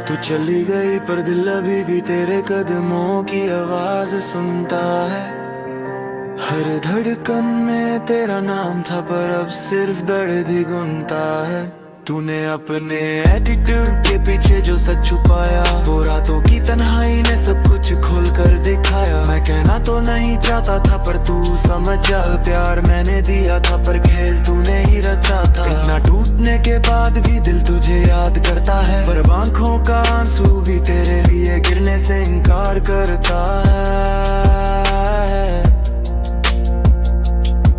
तू चली गई पर दिल अभी भी तेरे कदमों की आवाज सुनता है। हर धड़कन में तेरा नाम था पर अब सिर्फ दर्द ही गुनता है। तूने अपने एटीट्यूड के पीछे जो सच छुपाया, वो रातों की तन्हाई ने सब कुछ खोल कर दिखाया। मैं कहना तो नहीं चाहता था पर तू समझ जा, प्यार मैंने दिया था पर खेल तूने ही रचा था। इतना टूटने के बाद भी दिल तुझे याद करता है, पर आंखों का आंसू भी तेरे लिए गिरने से इनकार करता है।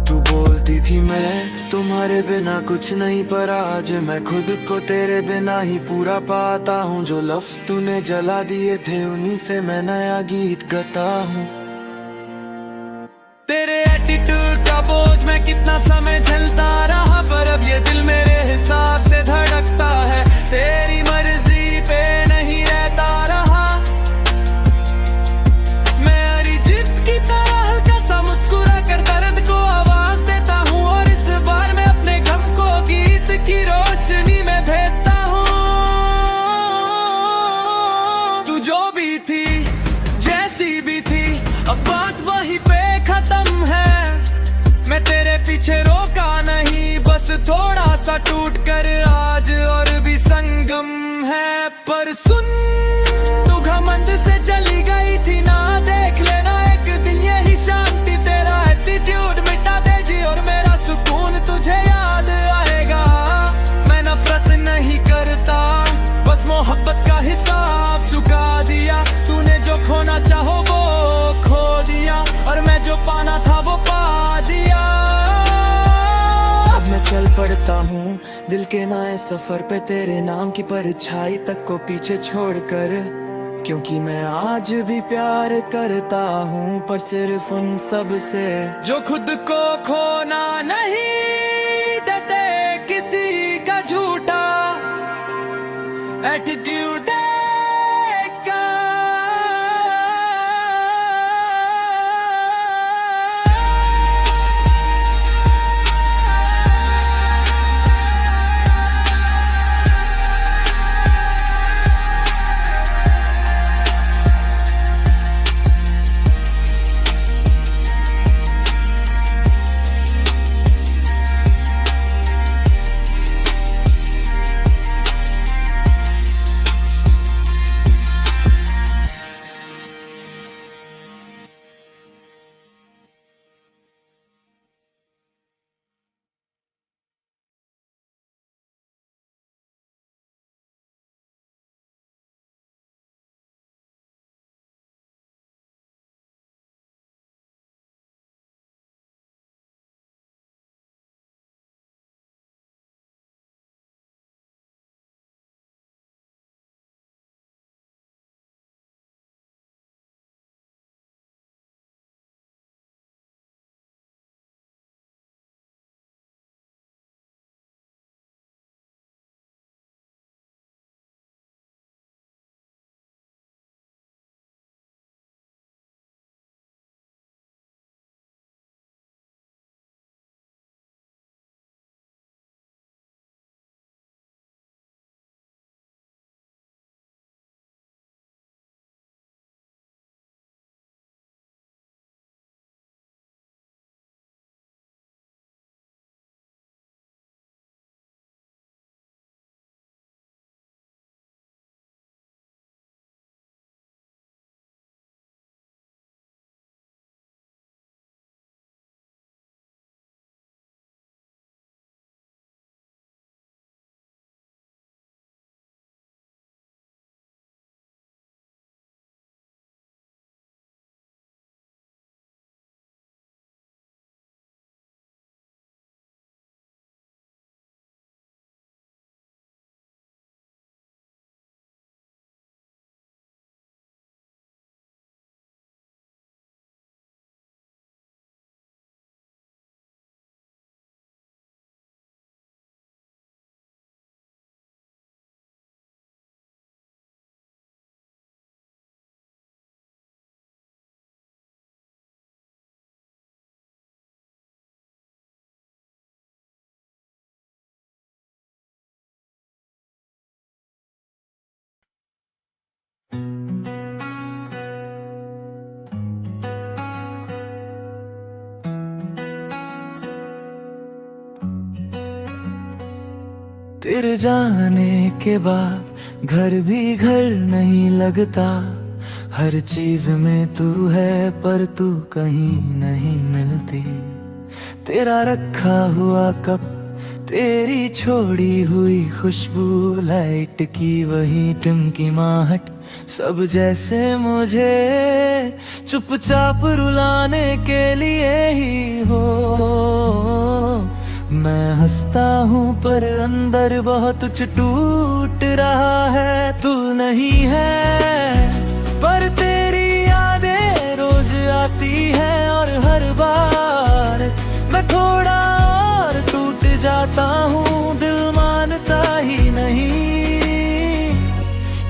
तू बोलती थी मैं तुम्हारे बिना कुछ नहीं, पर आज मैं खुद को तेरे बिना ही पूरा पाता हूँ। जो लफ्ज तूने जला दिए थे उन्हीं से मैं नया गीत गाता हूँ। तेरे एटीट्यूड का बोझ मैं कितना समय झेलता रहा, पर अब ये दिल मेरे हिसाब से धड़कता है। तेरी मर्जी पे नहीं रहता रहा, मैं अरिजीत की तरह हल्का सा मुस्कुरा कर दर्द को आवाज देता हूँ। और इस बार मैं अपने गम को गीत की रोशनी में भेजता हूँ। तू जो भी थी जैसी भी थी, अब बात वहीं पे खत्म है। मैं तेरे पीछे रोका नहीं, बस थोड़ा सा टूट कर आज और भी संगम है। पर सुन, तू घमंड से चली गई थी ना, देख लेना एक दिन यही शांति तेरा एटीट्यूड मिटा देगी और मेरा सुकून तुझे याद आएगा। मैं नफरत नहीं करता, बस मोहब्बत का हिसाब चुका दिया। तूने जो खोना चाहो वो खो दिया, और मैं जो पाना था वो पा दिया। अब मैं चल पड़ता हूँ दिल के नए सफर पे, तेरे नाम की परछाई तक को पीछे छोड़कर। क्योंकि मैं आज भी प्यार करता हूँ, पर सिर्फ उन सब से जो खुद को खोना नहीं देते किसी का झूठा एटीट्यूड। तेरे जाने के बाद घर भी घर नहीं लगता। हर चीज में तू है पर तू कहीं नहीं मिलती। तेरा रखा हुआ कप, तेरी छोड़ी हुई खुशबू, लाइट की वही टिमटिमाहट, सब जैसे मुझे चुपचाप रुलाने के लिए ही हो। मैं हंसता हूँ पर अंदर बहुत कुछ टूट रहा है। तू नहीं है पर तेरी यादें रोज आती है, और हर बार मैं थोड़ा और टूट जाता हूँ। दिल मानता ही नहीं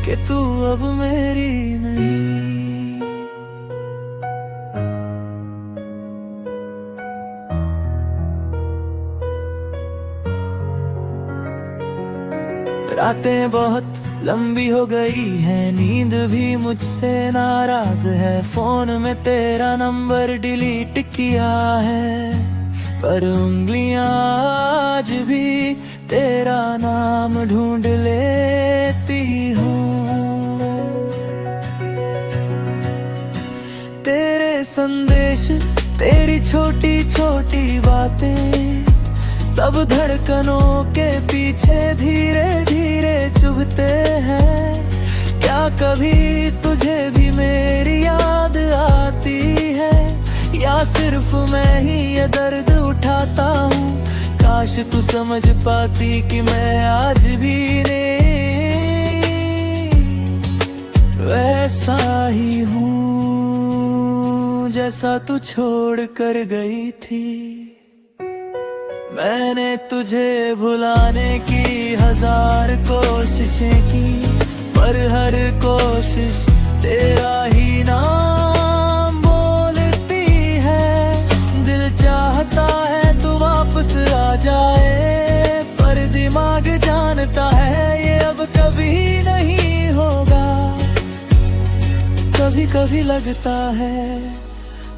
कि तू अब मेरी नहीं। रातें बहुत लंबी हो गई है, नींद भी मुझसे नाराज है। फोन में तेरा नंबर डिलीट किया है, पर उंगलियां आज भी तेरा नाम ढूंढ लेती हूँ। तेरे संदेश, तेरी छोटी छोटी बातें, सब धड़कनों के पीछे धीरे धीरे चुभते हैं। क्या कभी तुझे भी मेरी याद आती है, या सिर्फ मैं ही ये दर्द उठाता हूँ। काश तू समझ पाती कि मैं आज भी नहीं वैसा ही हूँ जैसा तू छोड़ कर गई थी। मैंने तुझे भुलाने की 1000 कोशिशें की, पर हर कोशिश तेरा ही नाम बोलती है। दिल चाहता है तू वापस आ जाए, पर दिमाग जानता है ये अब कभी नहीं होगा। कभी कभी लगता है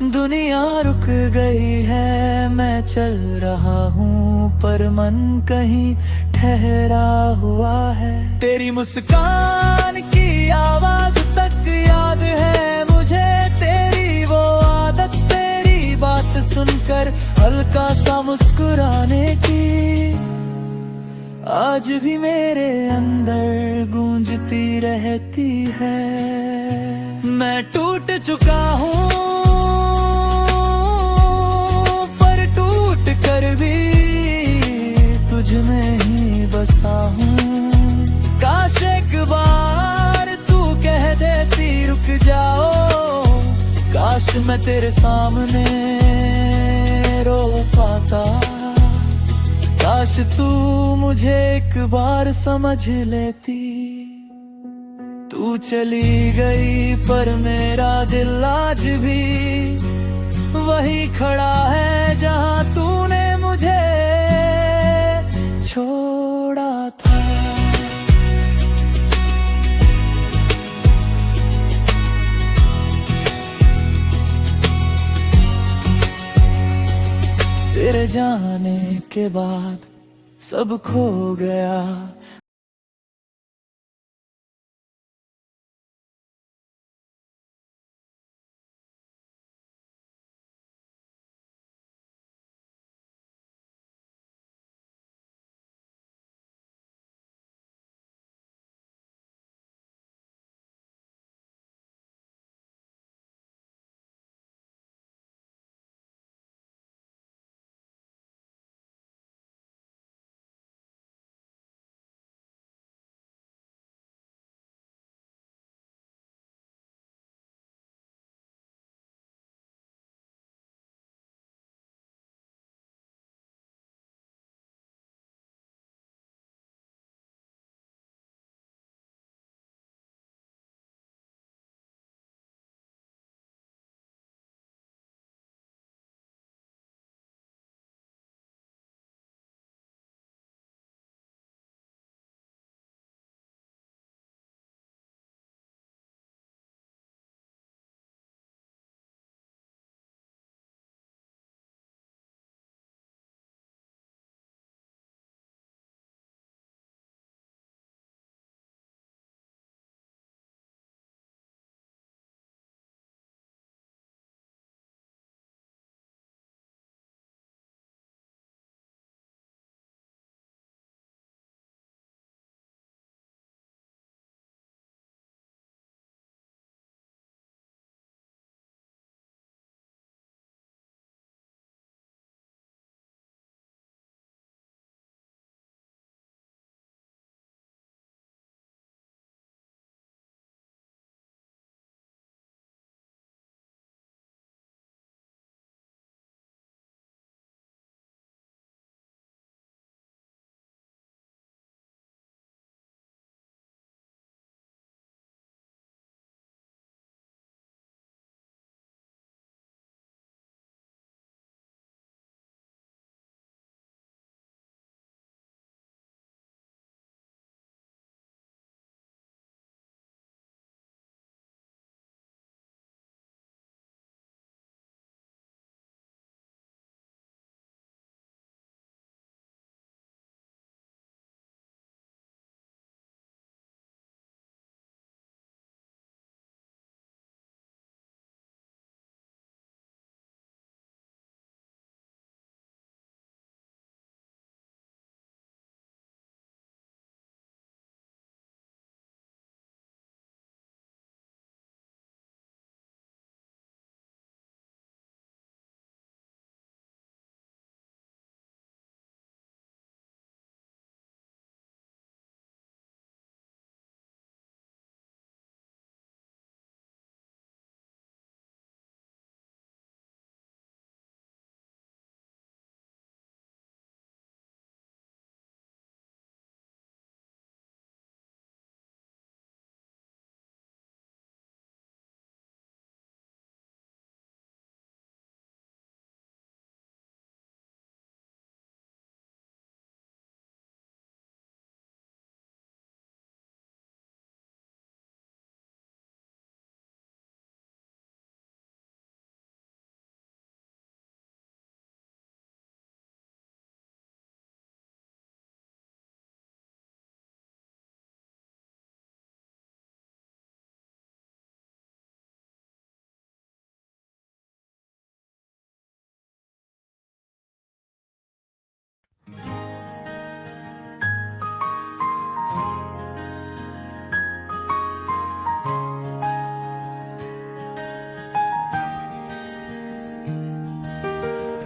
दुनिया रुक गई है, मैं चल रहा हूँ पर मन कहीं ठहरा हुआ है। तेरी मुस्कान की आवाज तक याद है मुझे, तेरी वो आदत, तेरी बात सुनकर हल्का सा मुस्कुराने की, आज भी मेरे अंदर गूंजती रहती है। मैं टूट चुका हूँ में ही बसा हूँ। काश एक बार तू कह देती रुक जाओ, काश मैं तेरे सामने रो पाता। काश तू मुझे एक बार समझ लेती। तू चली गई पर मेरा दिल आज भी वही खड़ा है जहाँ तूने मुझे छोड़ा था। तेरे जाने के बाद सब खो गया।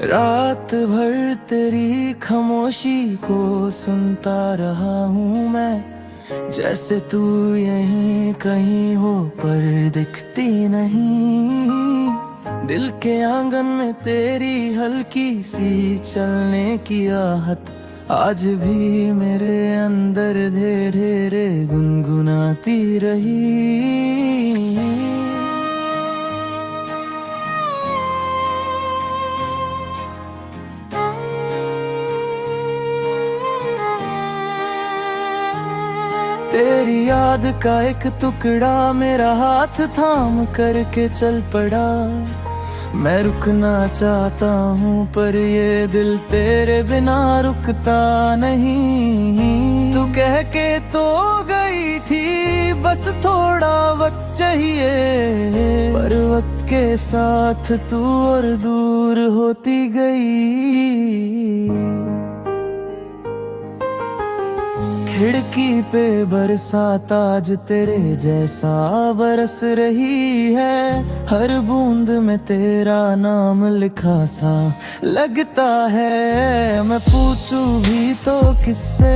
रात भर तेरी खामोशी को सुनता रहा हूँ मैं, जैसे तू यहीं कहीं हो पर दिखती नहीं। दिल के आंगन में तेरी हल्की सी चलने की आहट आज भी मेरे अंदर धीरे धीरे गुनगुनाती रही। तेरी याद का एक टुकड़ा मेरा हाथ थाम करके चल पड़ा। मैं रुकना चाहता हूँ पर ये दिल तेरे बिना रुकता नहीं। तू कह के तो गई थी बस थोड़ा वक्त चाहिए, पर वक्त के साथ तू और दूर होती गई। खिड़की पे बरसात आज तेरे जैसा बरस रही है। हर बूंद में तेरा नाम लिखा सा लगता है। मैं पूछूं भी तो किससे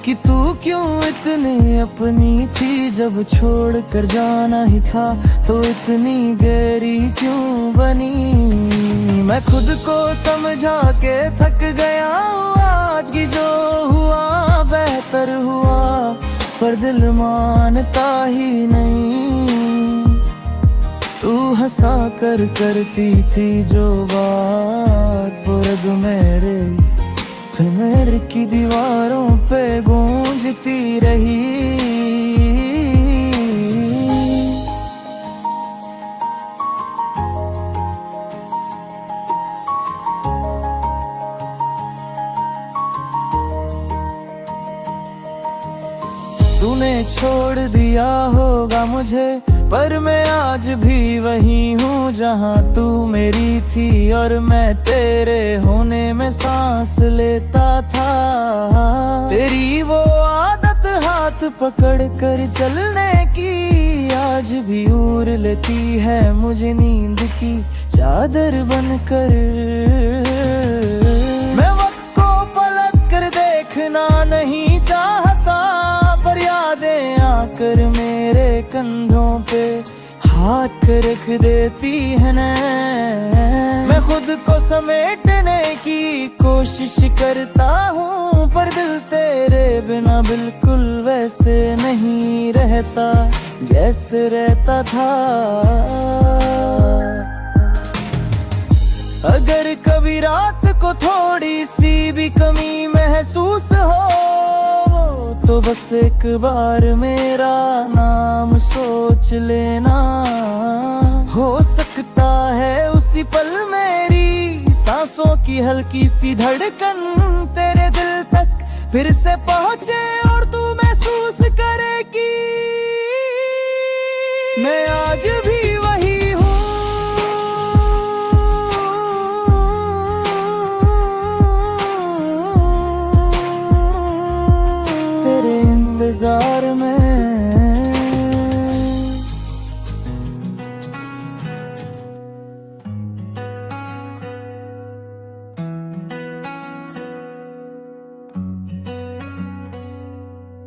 कि तू क्यों इतनी अपनी थी, जब छोड़ कर जाना ही था तो इतनी गहरी क्यों बनी। मैं खुद को समझा के थक गया हूँ, आज की जो हुआ बेहतर हुआ, पर दिल मानता ही नहीं। तू हंसा कर करती थी जो बात वो रग मेरे की दीवारों पे गूंजती रही। तूने छोड़ दिया होगा मुझे, पर मैं आज भी वही हूँ जहाँ तू मेरी थी और मैं तेरे होने में सांस लेता था। तेरी वो आदत हाथ पकड़ कर चलने की आज भी उड़ लेती है मुझे नींद की चादर बनकर। मैं वक्त को पलट कर देखना नहीं चाहता, पर यादें आकर मेरे कंधों पे हाथ रख देती है ना। मैं खुद को समेटने की कोशिश करता हूँ, पर दिल तेरे बिना बिल्कुल वैसे नहीं रहता जैसे रहता था। अगर कभी रात को थोड़ी सी भी कमी महसूस हो, तो बस एक बार मेरा नाम सोच लेना। हो सकता है उसी पल मेरी सांसों की हल्की सी धड़कन तेरे दिल तक फिर से पहुंचे और तू महसूस करे कि मैं आज भी वही हूँ। तेरे इंतजार में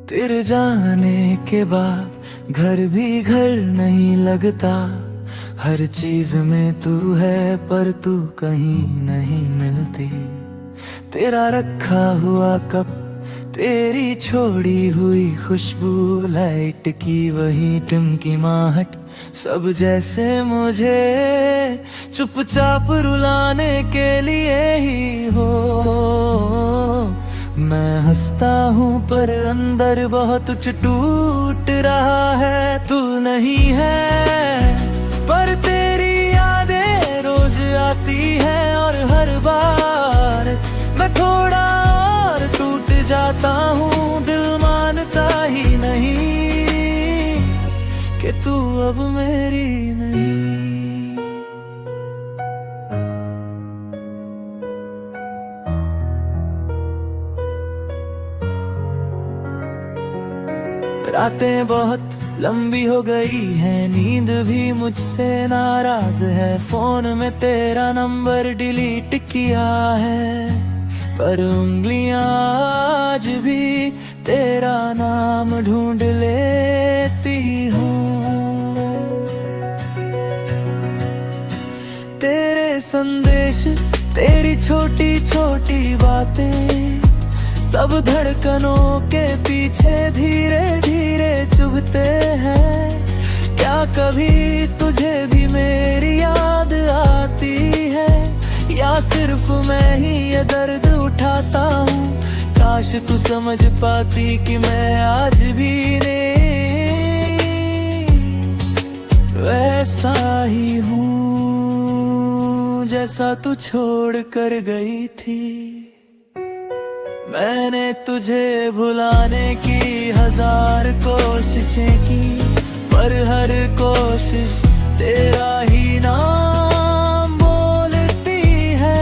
तेरे जाने के बाद घर भी घर नहीं लगता। हर चीज में तू है पर तू कहीं नहीं मिलती। तेरा रखा हुआ कप, तेरी छोड़ी हुई खुशबू, लाइट की वही टिमकी आहट, सब जैसे मुझे चुपचाप रुलाने के लिए ही हो। मैं हंसता हूँ पर अंदर बहुत कुछ टूट रहा है। तू नहीं है पर तेरी यादें रोज आती है, और हर बार मैं थोड़ा और टूट जाता हूँ। दिल मानता ही नहीं कि तू अब मेरी नहीं। रातें बहुत लंबी हो गई है नींद भी मुझसे नाराज है। फोन में तेरा नंबर डिलीट किया है, पर उंगलियां आज भी तेरा नाम ढूंढ लेती हूँ। तेरे संदेश, तेरी छोटी छोटी बातें, सब धड़कनों के पीछे धीरे धीरे चुभते हैं। क्या कभी तुझे भी मेरी याद आती है, या सिर्फ मैं ही ये दर्द उठाता हूँ? काश तू समझ पाती कि मैं आज भी वैसा ही हूँ जैसा तू छोड़ कर गई थी। मैंने तुझे भुलाने की 1000 कोशिशें की, पर हर कोशिश तेरा ही नाम बोलती है।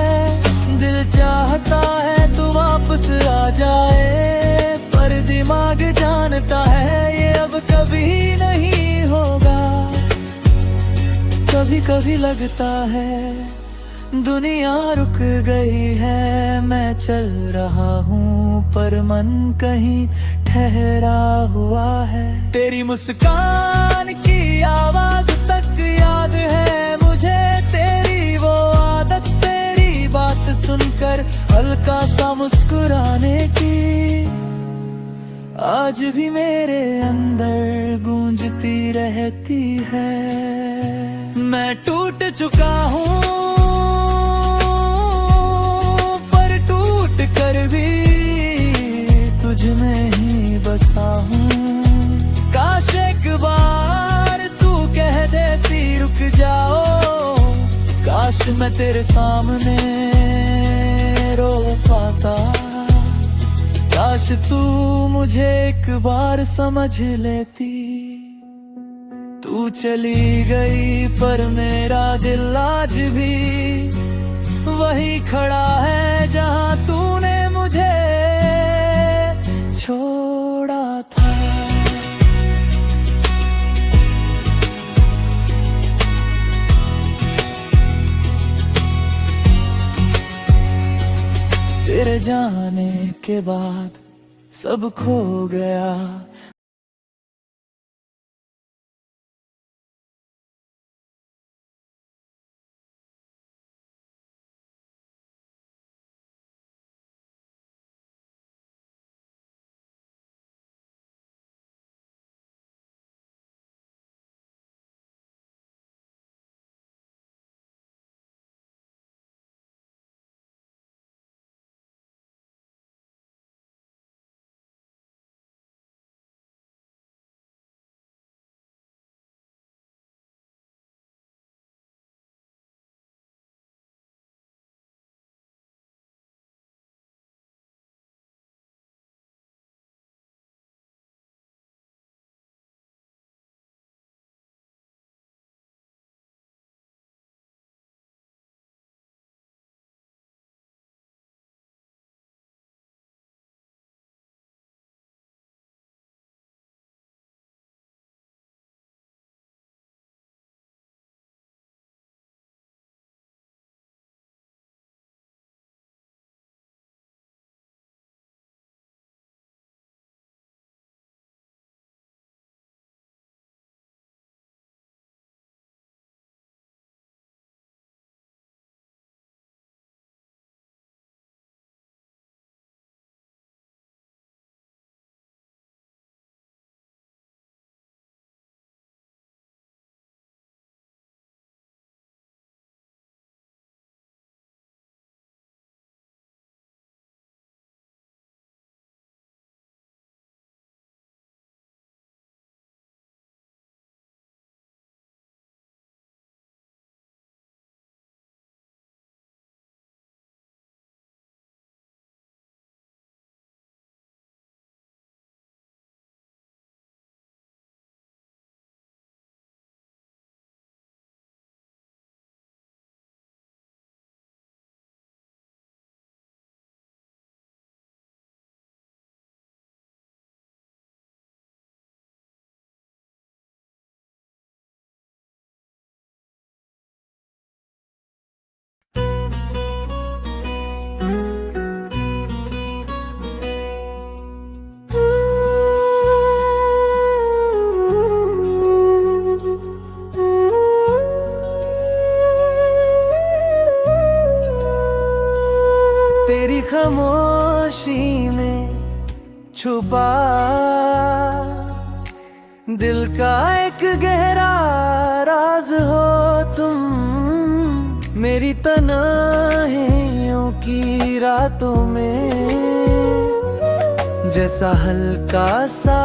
दिल चाहता है तू वापस आ जाए, पर दिमाग जानता है ये अब कभी नहीं होगा। कभी कभी लगता है दुनिया रुक गई है, मैं चल रहा हूँ पर मन कहीं ठहरा हुआ है। तेरी मुस्कान की आवाज तक याद है मुझे, तेरी वो आदत, तेरी बात सुनकर हल्का सा मुस्कुराने की। आज भी मेरे अंदर गूंजती रहती है। मैं टूट चुका हूँ, पर टूट कर भी तुझ में ही बसा हूँ। काश एक बार तू कह देती रुक जाओ, काश मैं तेरे सामने रो पाता। काश तू मुझे एक बार समझ लेती। तू चली गई पर मेरा दिल आज भी वही खड़ा है जहां तूने मुझे छोड़ा था। तेरे जाने के बाद सब खो गया। छुपा दिल का एक गहरा राज हो तुम। मेरी तन्हाइयों की रातों में जैसा हल्का सा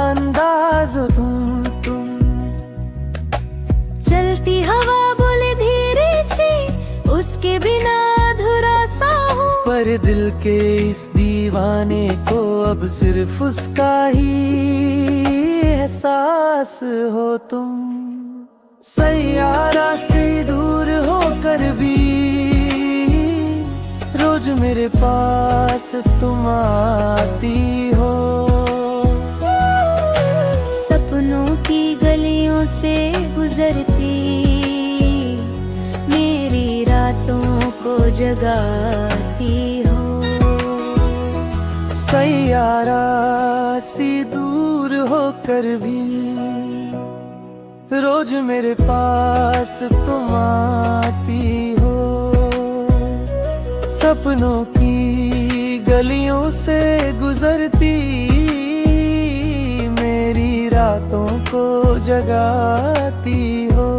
अंदाज हो तुम। चलती हवा बोले धीरे से, उसके बिना अधूरा सा हूँ। पर दिल के इस दीवाने को अब सिर्फ उसका ही एहसास हो तुम। सैयारा से दूर होकर भी रोज मेरे पास तुम आती हो। सपनों की गलियों से गुजरती मेरी रातों को जगाती हो। सैयारा सी दूर होकर भी रोज मेरे पास तुम आती हो। सपनों की गलियों से गुजरती मेरी रातों को जगाती हो।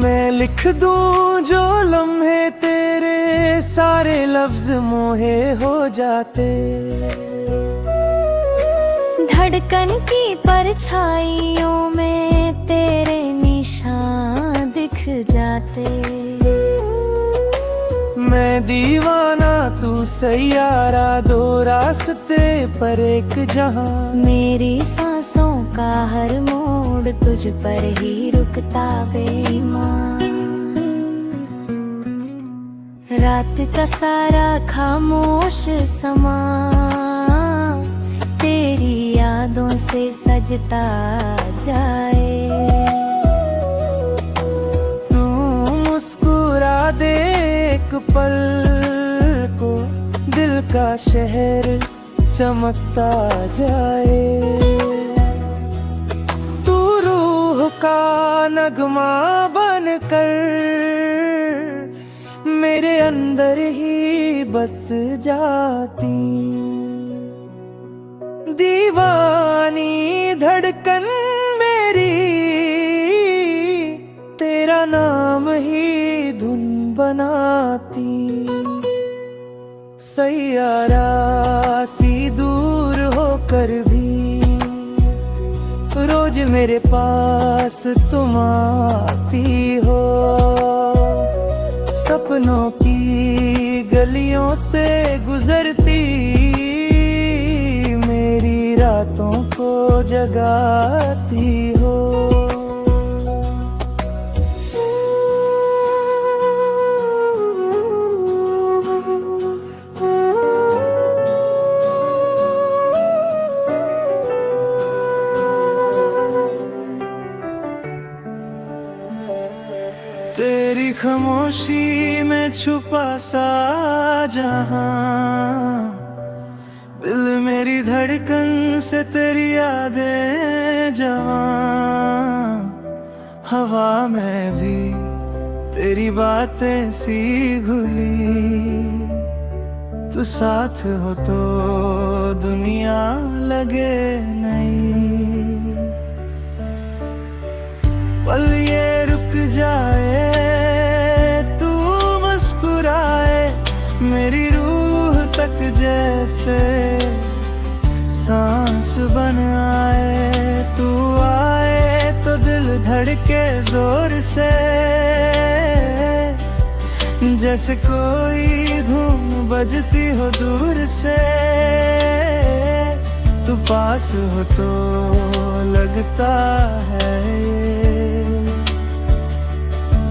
मैं लिख दूं जो लम्हे तेरे, सारे लफ्ज मोहे हो जाते। धड़कन की परछाइयों में तेरे निशान दिख जाते। मैं दीवाना तू सैयारा, दो रास्ते पर एक जहां। मेरी सांसों का हर मोड़ तुझ पर ही रुकता बेईमान। रात का सारा खामोश समा तेरी यादों से सजता जाए। तू मुस्कुरा दे एक पल को, दिल का शहर चमकता जाए। तू रूह का नगमा बनकर मेरे अंदर ही बस जाती। दीवानी धड़कन मेरी तेरा नाम ही धुन बनाती। सैयारा सी दूर होकर भी रोज मेरे पास तुम आती हो। सपनों की गलियों से गुजरती मेरी रातों को जगाती हो। तेरी खामोशी में छुपा सा जहां, दिल मेरी धड़कन से तेरी यादें जवां। हवा में भी तेरी बातें सी घुली, तू साथ हो तो दुनिया लगे नहीं। पल ये रुक जाए, तू मुस्कुराए, मेरी रूह तक जैसे सांस बन आए। तू आए तो दिल धड़के जोर से, जैसे कोई धूम बजती हो दूर से। तू पास हो तो लगता है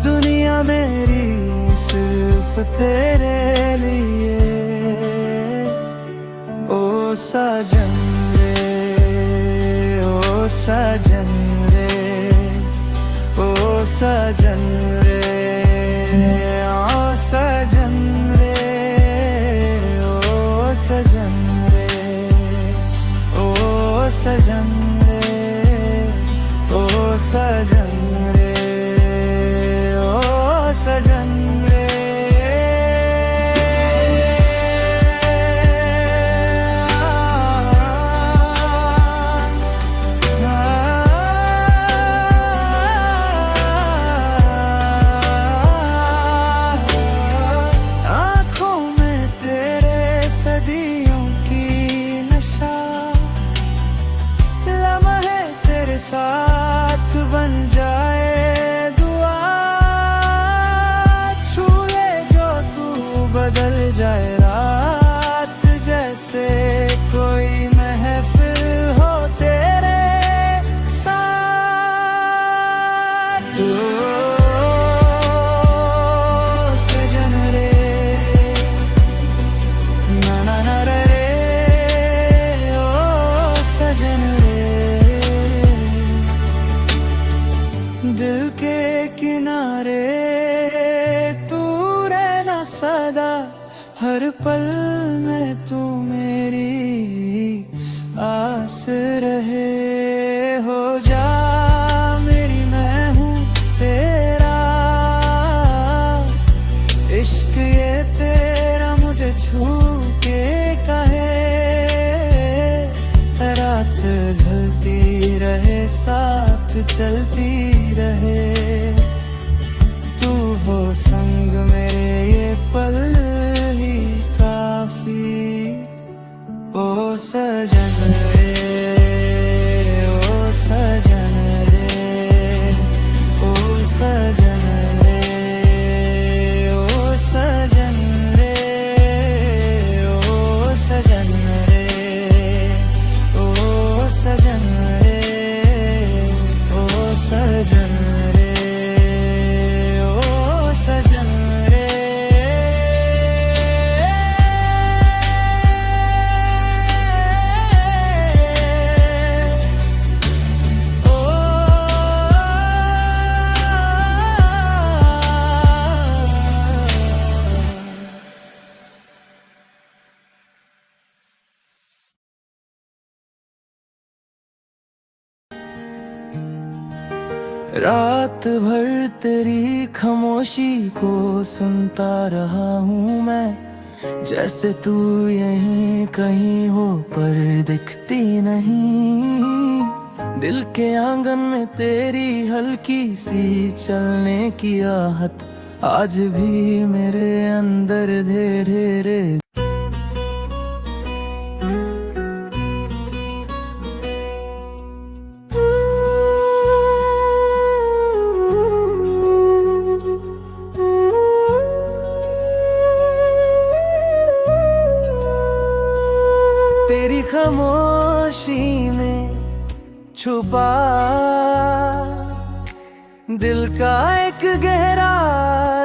दुनिया मेरी सिर्फ तेरे लिए। ओ साजन रे, ओ साजन रे, ओ साजन रे, ओ सजन रे, ओ सजन रे, ओ सजन रे, ओ सजन रे, ओ सजन रे। आँखों में तेरे सदियों की नशा, लम्हे तेरे साथ बन जाए दुआ, छू ले जो तू बदल जाए रात, जैसे कोई महफिल हो तेरे साथ। ओ सजन रे, ना ना ना रे, ओ सजन रे। दिल के किनारे तू रहना सदा, हर पल में तू मेरी आस रहे। हो जा मेरी, मैं हूँ तेरा, इश्क ये तेरा मुझे छू के कहे। रात ढलती रहे, साथ चलती रहे, तू हो संग मेरे ये पल ही काफी। ओ सजन रे, ओ सजन रे, ओ सजन रे, ओ सजन रे, ओ सजन रे, ओ सजन रे, ओ सजन रे, ओ सजन रे। ओ रात भर तेरी खामोशी को सुनता रहा हूँ मैं, जैसे तू यहीं कहीं हो पर दिखती नहीं। दिल के आंगन में तेरी हल्की सी चलने की आहट आज भी मेरे अंदर धीरे। तेरी खामोशी में छुपा दिल का एक गहरा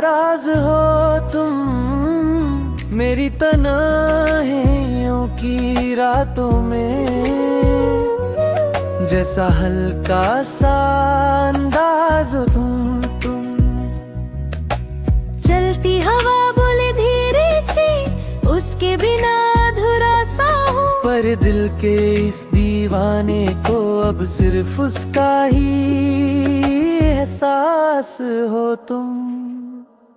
राज हो तुम, मेरी तन्हाइयों की रातों में जैसा हल्का सा अंदाज हो तुम। चलती हवा बोले धीरे से, उसके बिना अधूरा सा हूँ, पर दिल के इस दीवाने को अब सिर्फ उसका ही एहसास हो तुम।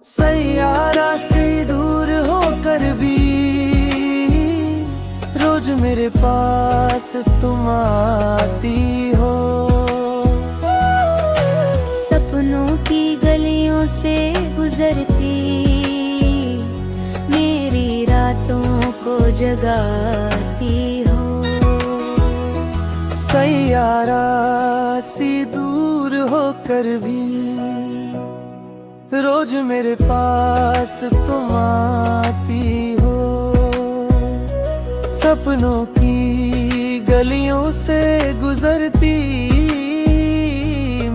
सैयारा से दूर होकर भी रोज मेरे पास तुम आती हो। सपनों की गलियों से गुजरती मेरी रातों को जगाती हो। सैयारा सी दूर होकर भी रोज मेरे पास तुम आती हो। सपनों की गलियों से गुजरती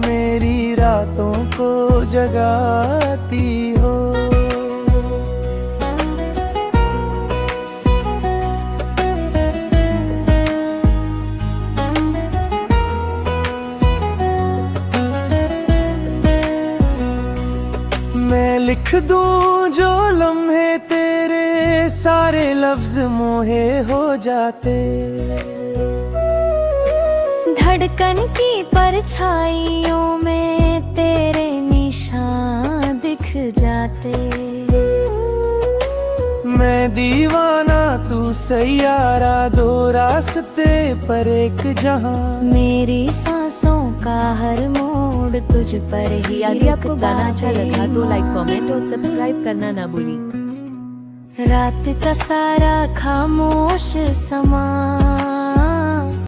मेरी रातों को जगाती हो। मैं लिख दूं जो लम्हे तेरे, सारे लफ्ज मोहे हो जाते। धड़कन की परछाइयों में तेरे निशान दिख जाते। मैं दीवाना तू सैयारा, दो रास्ते पर एक जहां। मेरी सांसों का हर मोड़ तुझ पर ही यदि आपको गाना अच्छा रुकता लगा तो लाइक, बेईमान। कमेंट और सब्सक्राइब करना ना भूलिए। रात का सारा खामोश समा